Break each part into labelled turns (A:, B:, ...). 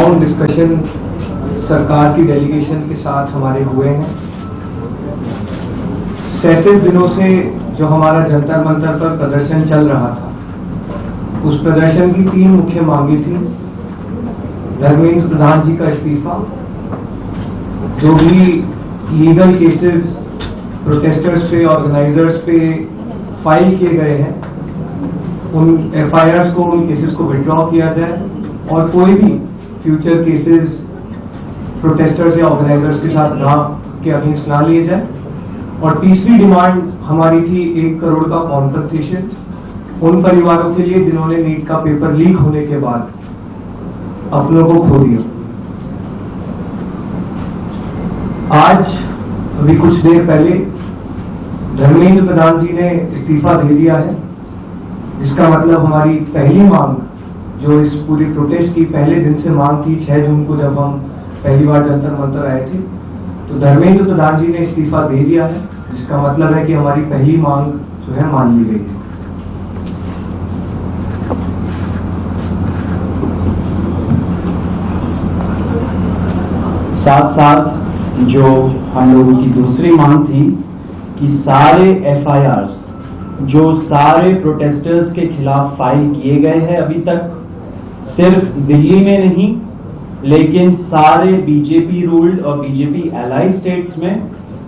A: Long discussion सरकार की delegation के साथ हमारे हुए हैं। 37 दिनों से जो हमारा जंतर मंतर पर प्रदर्शन चल रहा था, उस प्रदर्शन की 3 मुख्य मांगे थी। धर्मेंद्र प्रधान जी का इस्तीफा, जो भी लीगल केसेस प्रोटेस्टर्स पे, ऑर्गेनाइजर्स पे फाइल किए गए हैं, उन FIRs को, उन केसेस को विड्रॉ किया जाए और कोई भी फ्यूचर केसेस प्रोटेस्टर्स या ऑर्गेनाइजर्स के साथ ना के अगेंस्ट ना लिए जाए। और तीसरी डिमांड हमारी थी 1 करोड़ का कॉम्पनसेशन उन परिवारों के लिए जिन्होंने नीट का पेपर लीक होने के बाद अपनों को खो दिया। आज अभी कुछ देर पहले धर्मेंद्र प्रधान जी ने इस्तीफा दे दिया है, जिसका मतलब हमारी पहली मांग, जो इस पूरी प्रोटेस्ट की पहले दिन से मांग थी, 6 जून को जब हम पहली बार जंतर मंतर आए थे, तो धर्मेंद्र प्रधान जी ने इस्तीफा दे दिया है, जिसका मतलब है कि हमारी पहली मांग जो है मान ली गई है।
B: साथ साथ जो हम लोगों की दूसरी मांग थी कि सारे FIRs जो सारे प्रोटेस्टर्स के खिलाफ फाइल किए गए हैं अभी तक, सिर्फ दिल्ली में नहीं लेकिन सारे BJP रूल्ड और BJP एलाइड स्टेट्स में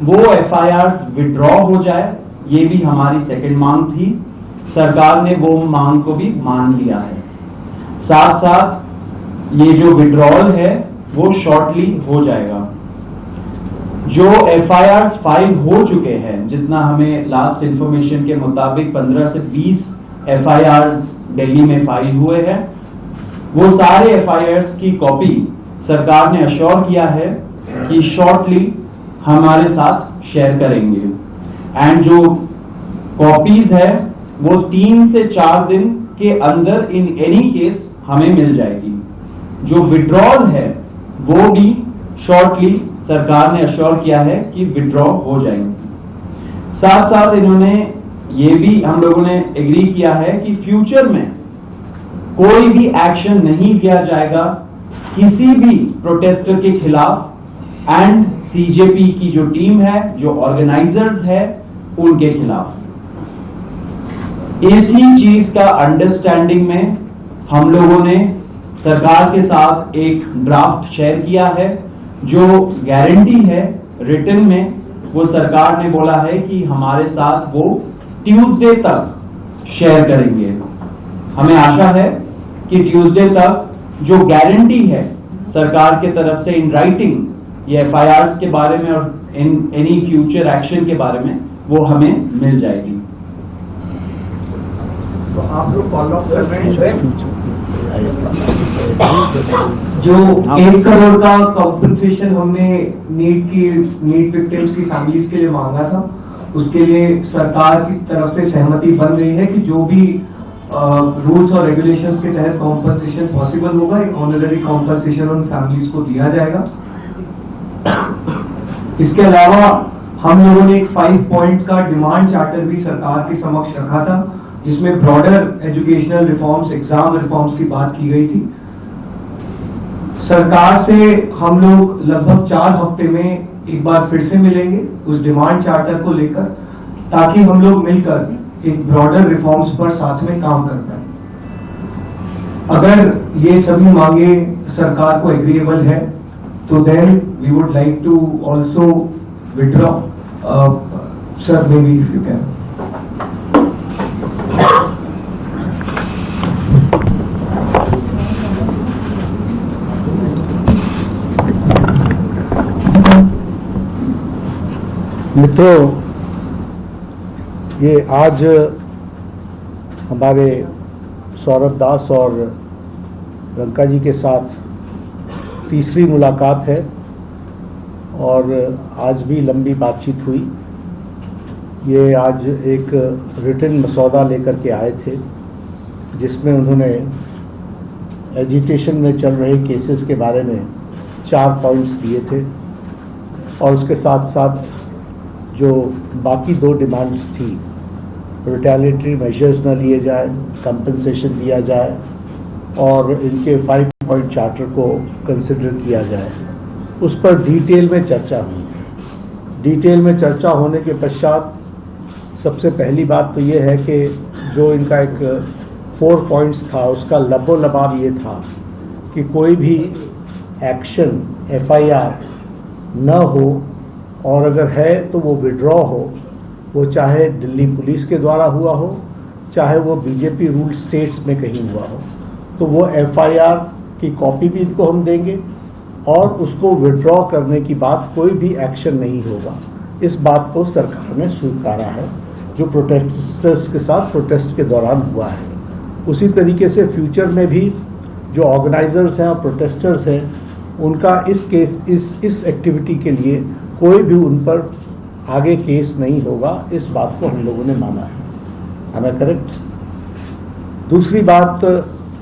B: वो FIRs विड्रॉ हो जाए, ये भी हमारी सेकंड मांग थी। सरकार ने वो मांग को भी मान लिया है। साथ साथ ये जो विड्रॉल है वो शॉर्टली हो जाएगा। जो FIRs फाइल हो चुके हैं, जितना हमें लास्ट इंफॉर्मेशन के मुताबिक 15 से 20 FIRs दिल्ली में फाइल हुए हैं, वो सारे FIRs की कॉपी सरकार ने अश्योर किया है कि शॉर्टली हमारे साथ शेयर करेंगे। एंड जो कॉपीज है वो 3 से 4 दिन के अंदर इन एनी केस हमें मिल जाएगी। जो विड्रॉल है वो भी शॉर्टली सरकार ने अश्योर किया है कि विड्रॉ हो जाएंगे। साथ साथ इन्होंने ये भी हम लोगों ने एग्री किया है कि फ्यूचर में कोई भी एक्शन नहीं लिया जाएगा किसी भी प्रोटेस्टर के खिलाफ एंड CJP की जो टीम है, जो ऑर्गेनाइजर्स है, उनके खिलाफ। इसी चीज का अंडरस्टैंडिंग में हम लोगों ने सरकार के साथ एक ड्राफ्ट शेयर किया है। जो गारंटी है रिटन में, वो सरकार ने बोला है कि हमारे साथ वो ट्यूसडे तक शेयर करेंगे। हमें आशा है कि ट्यूसडे तक जो गारंटी है सरकार के तरफ से इन राइटिंग ये FIRs के बारे में और इन एनी फ्यूचर एक्शन के बारे में, वो हमें मिल जाएगी।
A: तो आप लोग फॉलो अप कर रहे हैं जो 1 करोड़ का कॉम्पनसेशन हमने नीट विक्टिम्स की फैमिलीज के लिए मांगा था, उसके लिए सरकार की तरफ से सहमति बन रही है कि जो भी रूल्स और रेगुलेशंस के तहत कॉम्पनसेशन पॉसिबल होगा, एक ऑनररी कॉम्पनसेशन उन फैमिलीज को दिया जाएगा। इसके अलावा हम लोगों ने एक 5 पॉइंट का डिमांड चार्टर भी सरकार के समक्ष रखा था, जिसमें broader educational reforms, exam reforms की बात की गई थी। सरकार से हम लोग लगभग 4 हफ्ते में एक बार फिर से मिलेंगे उस डिमांड चार्टर को लेकर, ताकि हम लोग मिलकर एक ब्रॉडर रिफॉर्म्स पर साथ में काम कर पाए। अगर ये सभी मांगे सरकार को एग्रीएबल है, तो then we would like to also withdraw. Sir, maybe if you can.
C: मित्रों, ये आज हमारे सौरभ दास और रंका जी के साथ तीसरी मुलाकात है और आज भी लंबी बातचीत हुई। ये आज एक रिटन मसौदा लेकर के आए थे, जिसमें उन्होंने एजिटेशन में चल रहे केसेस के बारे में 4 पॉइंट्स दिए थे और उसके साथ साथ जो बाकी 2 डिमांड्स थी, रिटेलिएटरी मेजर्स न लिए जाए, कंपनसेशन दिया जाए और इनके 5 पॉइंट चार्टर को कंसिडर किया जाए। उस पर डिटेल में चर्चा हुई। डिटेल में चर्चा होने के पश्चात सबसे पहली बात तो ये है कि जो इनका एक 4 पॉइंट्स था, उसका लबो-लबाब ये था कि कोई भी एक्शन FIR न हो, और अगर है तो वो विड्रॉ हो, वो चाहे दिल्ली पुलिस के द्वारा हुआ हो, चाहे वो बीजेपी रूल स्टेट्स में कहीं हुआ हो, तो वो FIR की कॉपी भी इनको हम देंगे और उसको विड्रॉ करने की बात कोई भी एक्शन नहीं होगा। इस बात को सरकार ने स्वीकारा है, जो प्रोटेस्टर्स के साथ प्रोटेस्ट के दौरान हुआ है। उसी तरीके से फ्यूचर में भी जो ऑर्गेनाइजर्स हैं और प्रोटेस्टर्स हैं, उनका इस एक्टिविटी के लिए कोई भी उन पर आगे केस नहीं होगा। इस बात को हम लोगों ने माना है। हमें करेक्ट। दूसरी बात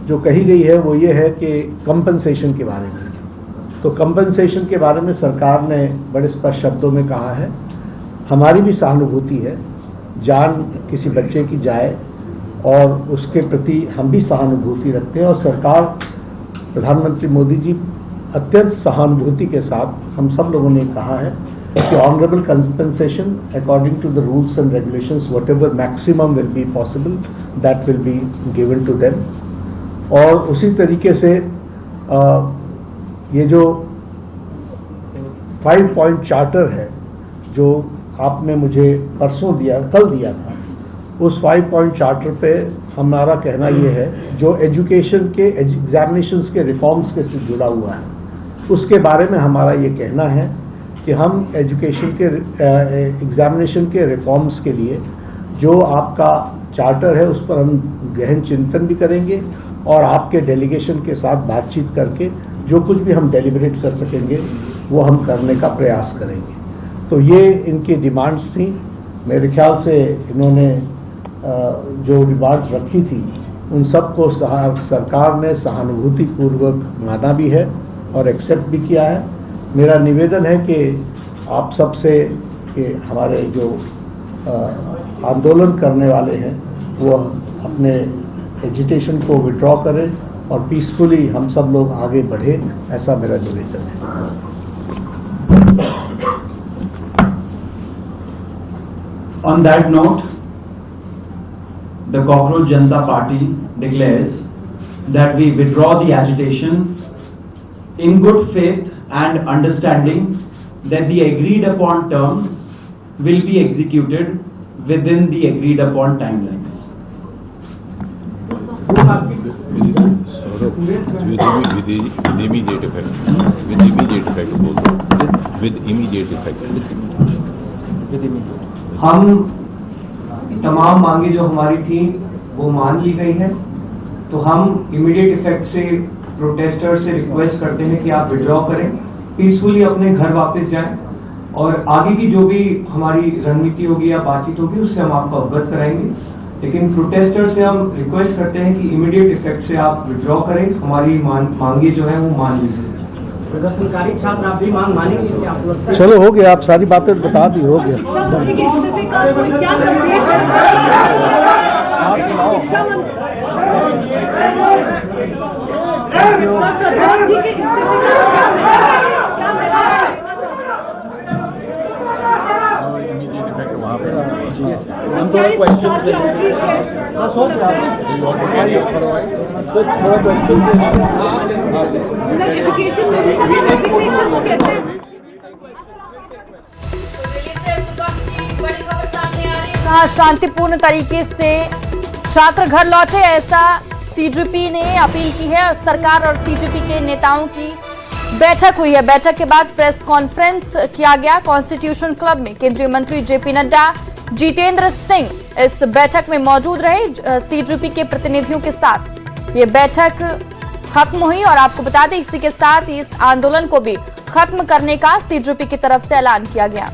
C: जो कही गई है वो ये है कि कंपनसेशन के बारे में। तो कंपनसेशन के बारे में सरकार ने बड़े स्पष्ट शब्दों में कहा है, हमारी भी सहानुभूति है, जान किसी बच्चे की जाए और उसके प्रति हम भी सहानुभूति रखते हैं। और सरकार, प्रधानमंत्री मोदी जी अत्यंत सहानुभूति के साथ हम सब लोगों ने कहा है कि honourable compensation according to the rules and regulations, whatever maximum will be possible, that will be given to them. और उसी तरीके से ये जो 5 पॉइंट चार्टर है जो आपने मुझे परसों दिया, कल दिया था, उस 5 पॉइंट चार्टर पे हमारा कहना ये है, जो एजुकेशन के एग्जामिनेशंस के रिफॉर्म्स के से जुड़ा हुआ है, उसके बारे में हमारा ये कहना है कि हम एजुकेशन के एग्जामिनेशन के रिफॉर्म्स के लिए जो आपका चार्टर है उस पर हम गहन चिंतन भी करेंगे और आपके डेलीगेशन के साथ बातचीत करके जो कुछ भी हम डेलिब्रेट कर सकेंगे वो हम करने का प्रयास करेंगे। तो ये इनकी डिमांड्स थी। मेरे ख्याल से इन्होंने जो डिमांड्स रखी थी उन सबको सरकार ने सहानुभूतिपूर्वक माना भी है और एक्सेप्ट भी किया है। मेरा निवेदन है कि आप सबसे कि हमारे जो आंदोलन करने वाले हैं वो अपने एजिटेशन को विड्रॉ करें और पीसफुली हम सब लोग आगे बढ़े, ऐसा मेरा निवेदन है।
B: On that note, the Cockroach Janata Party declares that we withdraw the agitation in good faith and understanding that the agreed upon terms will be executed within the agreed upon timelines.
D: With immediate effect also. With immediate effect.
A: हम तमाम मांगे जो हमारी थी वो मान ली गई है, तो हम इमीडिएट इफेक्ट से प्रोटेस्टर से रिक्वेस्ट करते हैं कि आप विड्रॉ करें, पीसफुली अपने घर वापस जाएं और आगे की जो भी हमारी रणनीति होगी या बातचीत होगी उससे हम आपको अवगत कराएंगे। लेकिन प्रोटेस्टर से हम रिक्वेस्ट करते हैं कि इमीडिएट इफेक्ट से आप विड्रॉ करें, हमारी मांगे जो है वो मान लीजिए।
E: प्रदर्शनकारी छात्र आप भी मांग मानेंगे कि आप लोग?
C: चलो हो गया, आप सारी बातें बता दी, हो गया।
F: कहा शांतिपूर्ण तरीके से छात्र घर लौटे, ऐसा सीजीपी ने अपील की है और सरकार और सीजीपी के नेताओं की बैठक हुई है। बैठक के बाद प्रेस कॉन्फ्रेंस किया गया कॉन्स्टिट्यूशन क्लब में। केंद्रीय मंत्री जेपी नड्डा, जितेंद्र सिंह इस बैठक में मौजूद रहे। सीजीपी के प्रतिनिधियों के साथ ये बैठक खत्म हुई और आपको बता दें इसी के साथ इस आंदोलन को भी खत्म करने का सीजीपी की तरफ से ऐलान किया गया।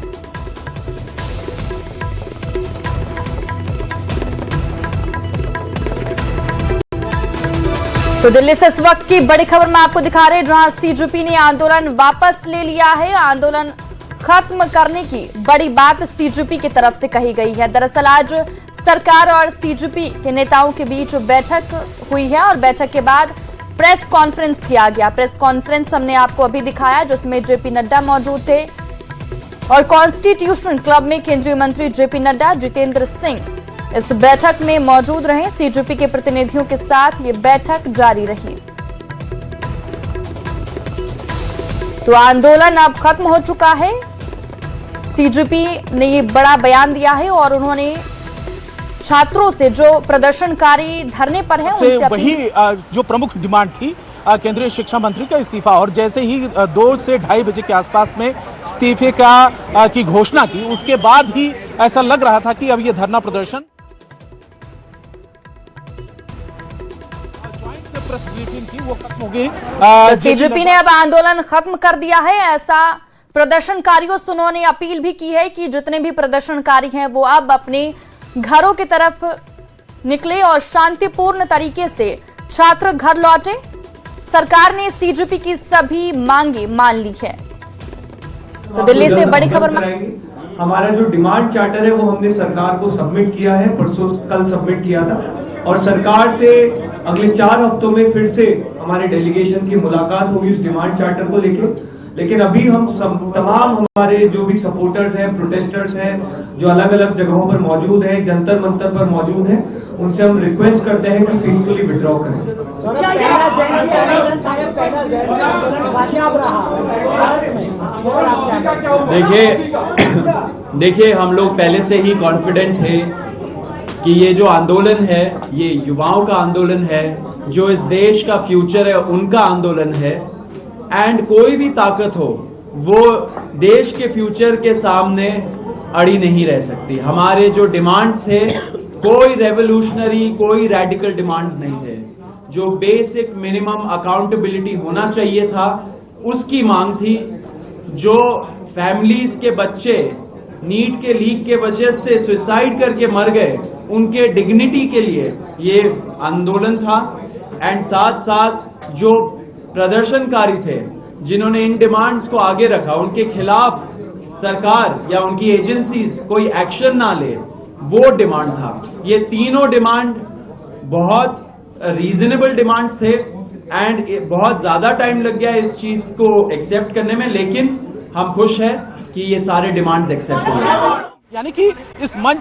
F: तो दिल्ली से इस वक्त की बड़ी खबर में आपको दिखा रहे हैं, जहां सीजीपी ने आंदोलन वापस ले लिया है। आंदोलन खत्म करने की बड़ी बात सीजीपी की तरफ से कही गई है। दरअसल आज सरकार और सीजीपी के नेताओं के बीच बैठक हुई है और बैठक के बाद प्रेस कॉन्फ्रेंस किया गया। प्रेस कॉन्फ्रेंस हमने आपको अभी दिखाया, जिसमें जेपी नड्डा मौजूद थे और कॉन्स्टिट्यूशन क्लब में केंद्रीय मंत्री जेपी नड्डा, जितेंद्र सिंह इस बैठक में मौजूद रहे। सीजेपी के प्रतिनिधियों के साथ ये बैठक जारी रही। तो आंदोलन अब खत्म हो चुका है। सीजेपी ने ये बड़ा बयान दिया है और उन्होंने छात्रों से, जो प्रदर्शनकारी धरने पर हैं, उनसे
G: वही जो प्रमुख डिमांड थी केंद्रीय शिक्षा मंत्री का इस्तीफा, और जैसे ही 2 से 2:30 बजे के आसपास में इस्तीफे की घोषणा की, उसके बाद ही ऐसा लग रहा था कि अब ये धरना प्रदर्शन प्रेस ब्रीफिंग थी वो खत्म हो गई।
F: तो सीजेपी ने अब आंदोलन खत्म कर दिया है, ऐसा प्रदर्शनकारियों से उन्होंने अपील भी की है कि जितने भी प्रदर्शनकारी हैं वो अब अपने घरों की तरफ निकले और शांतिपूर्ण तरीके से छात्र घर लौटे। सरकार ने सीजेपी की सभी मांगे मान ली है। तो दिल्ली से बड़ी खबर।
A: हमारा जो डिमांड चार्टर है वो हमने सरकार को सबमिट किया है, परसों कल सबमिट किया था, और सरकार से अगले 4 हफ्तों में फिर से हमारे डेलीगेशन की मुलाकात होगी उस डिमांड चार्टर को लेकर। लेकिन अभी हम तमाम हमारे जो भी सपोर्टर्स हैं, प्रोटेस्टर्स हैं, जो अलग अलग जगहों पर मौजूद हैं, जंतर मंतर पर मौजूद हैं, उनसे हम रिक्वेस्ट करते हैं कि पीसफुली विड्रॉ करें।
B: देखिए हम लोग पहले से ही कॉन्फिडेंट थे कि ये जो आंदोलन है ये युवाओं का आंदोलन है, जो इस देश का फ्यूचर है उनका आंदोलन है, एंड कोई भी ताकत हो वो देश के फ्यूचर के सामने अड़ी नहीं रह सकती। हमारे जो डिमांड्स थे कोई रेवोल्यूशनरी, कोई रेडिकल डिमांड्स नहीं थे। जो बेसिक मिनिमम अकाउंटेबिलिटी होना चाहिए था उसकी मांग थी। जो फैमिलीज के बच्चे नीट के लीक के वजह से सुसाइड करके मर गए, उनके डिग्निटी के लिए ये आंदोलन था। एंड साथ साथ जो प्रदर्शनकारी थे जिन्होंने इन डिमांड्स को आगे रखा, उनके खिलाफ सरकार या उनकी एजेंसीज कोई एक्शन ना ले, वो डिमांड था। ये तीनों डिमांड बहुत रीजनेबल डिमांड थे एंड बहुत ज्यादा टाइम लग गया इस चीज को एक्सेप्ट करने में, लेकिन हम खुश हैं कि ये सारे डिमांड्स एक्सेप्ट हो गए।
G: यानी कि इस मंच